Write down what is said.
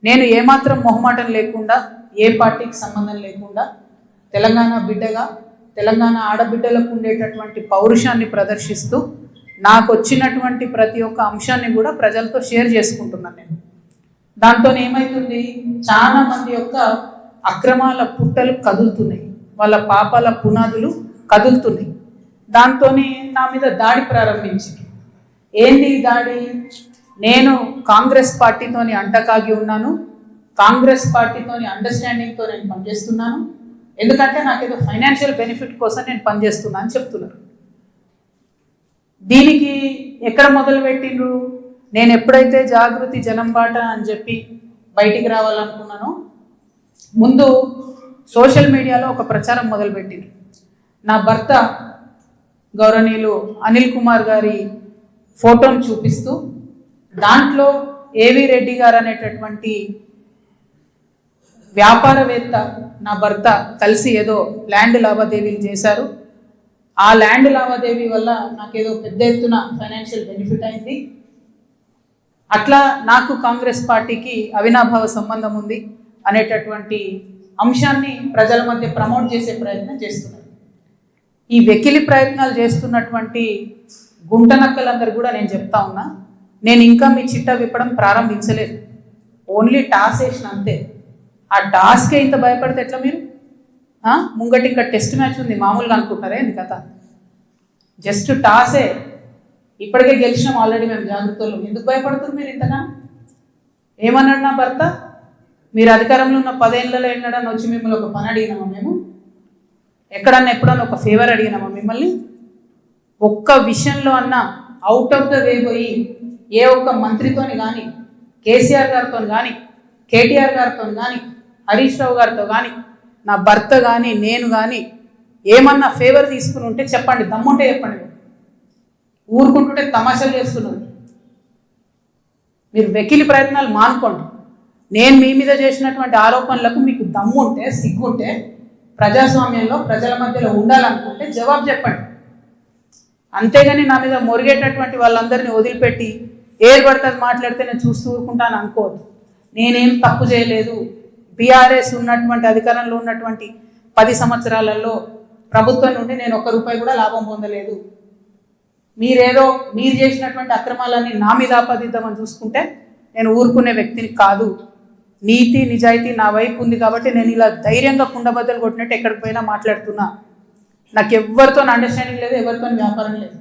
నేను ఏమాత్రం మొహమాటం లేకుండా, ఏ పార్టీకి సంబంధం లేకుండా తెలంగాణ బిడ్డగా, తెలంగాణ ఆడబిడ్డలకు ఉండేటటువంటి పౌరుషాన్ని ప్రదర్శిస్తూ నాకు వచ్చినటువంటి ప్రతి ఒక్క అంశాన్ని కూడా ప్రజలతో షేర్ చేసుకుంటున్నాను. నేను దాంతో ఏమవుతుంది, చాలా మంది యొక్క అక్రమాల పుట్టలు కదులుతున్నాయి, వాళ్ళ పాపాల పునాదులు కదులుతున్నాయి. దాంతో నా మీద దాడి ప్రారంభించింది. ఏంటి దాడి? నేను కాంగ్రెస్ పార్టీతోని అంటకాగి ఉన్నాను, కాంగ్రెస్ పార్టీతోని అండర్స్టాండింగ్తో నేను పనిచేస్తున్నాను, ఎందుకంటే నాకేదో ఫైనాన్షియల్ బెనిఫిట్ కోసం నేను పనిచేస్తున్నా అని చెప్తున్నారు. దీనికి ఎక్కడ మొదలు పెట్టిండ్రు? నేను ఎప్పుడైతే జాగృతి జనం బాట అని చెప్పి బయటికి రావాలనుకున్నానో ముందు సోషల్ మీడియాలో ఒక ప్రచారం మొదలుపెట్టింది. నా భర్త గౌరవనీయులు అనిల్ కుమార్ గారి ఫోటోను చూపిస్తూ దాంట్లో ఏవి రెడ్డి గారు అనేటటువంటి వ్యాపారవేత్త నా భర్త కలిసి ఏదో ల్యాండ్ లావాదేవీలు చేశారు, ఆ ల్యాండ్ లావాదేవీ వల్ల నాకేదో పెద్ద ఎత్తున ఫైనాన్షియల్ బెనిఫిట్ అయింది, అట్లా నాకు కాంగ్రెస్ పార్టీకి అవినాభావ సంబంధం ఉంది అనేటటువంటి అంశాన్ని ప్రజల మధ్య ప్రమోట్ చేసే ప్రయత్నం చేస్తున్నారు. ఈ వెకిలి ప్రయత్నాలు చేస్తున్నటువంటి గుంటనక్కలందరూ కూడా నేను చెప్తా ఉన్నా, నేను ఇంకా మీ చిట్టా విప్పడం ప్రారంభించలేదు, ఓన్లీ టాస్ వేసిన అంతే. ఆ టాస్కే ఇంత భయపడితే ఎట్లా మీరు? ముంగటి ఇంకా టెస్ట్ మ్యాచ్ ఉంది, మామూలుగా అనుకుంటారే ఏంది కథ? జస్ట్ టాసే, ఇప్పటికే గెలిచినాం ఆల్రెడీ మేము జాగ్రత్తలు, ఎందుకు భయపడుతున్నారు మీరు ఇంతగా? ఏమన్నాడు నా భర్త? మీరు అధికారంలో ఉన్న 10 ఏళ్లలో ఎన్నడన్నా వచ్చి మిమ్మల్ని ఒక పని అడిగినామా మేము? ఎక్కడన్నా ఎప్పుడన్నా ఒక ఫేవర్ అడిగినామా మిమ్మల్ని? ఒక్క విషయంలో అన్నా అవుట్ ఆఫ్ ద వే పోయి ఏ ఒక్క మంత్రితోని కానీ, కేసీఆర్ గారితో కానీ, కేటీఆర్ గారితో కానీ, హరీష్ రావు గారితో కానీ, నా భర్త కానీ, నేను కానీ ఏమన్నా ఫేవర్ తీసుకుని ఉంటే చెప్పండి, దమ్ముంటే చెప్పండి. ఊరుకుంటుంటే తమాషాలు చేస్తున్నారు. మీరు వెకిలి ప్రయత్నాలు మానుకోండి. నేను మీ మీద చేసినటువంటి ఆరోపణలకు మీకు దమ్ముంటే, సిగ్గుంటే, ప్రజాస్వామ్యంలో ప్రజల మధ్యలో ఉండాలనుకుంటే జవాబు చెప్పండి. అంతేగాని నా మీద మొరిగేటటువంటి వాళ్ళందరినీ వదిలిపెట్టి ఏది పడుతుంది మాట్లాడితే నేను చూస్తూ ఊరుకుంటాను అనుకోవద్దు. నేనేం తప్పు చేయలేదు. బీఆర్ఎస్ ఉన్నటువంటి అధికారంలో ఉన్నటువంటి 10 సంవత్సరాలలో ప్రభుత్వం నుండి నేను ₹1 కూడా లాభం పొందలేదు. మీరు చేసినటువంటి అక్రమాలన్నీ నా మీద ఆపాదిద్దామని చూసుకుంటే నేను ఊరుకునే వ్యక్తిని కాదు. నీతి నిజాయితీ నా వైపు ఉంది కాబట్టి నేను ఇలా ధైర్యంగా కుండబద్దలు కొట్టినట్టు ఎక్కడికి పోయినా మాట్లాడుతున్నా. నాకు ఎవరితో అండర్స్టాండింగ్ లేదు, ఎవరితో వ్యాపారం లేదు.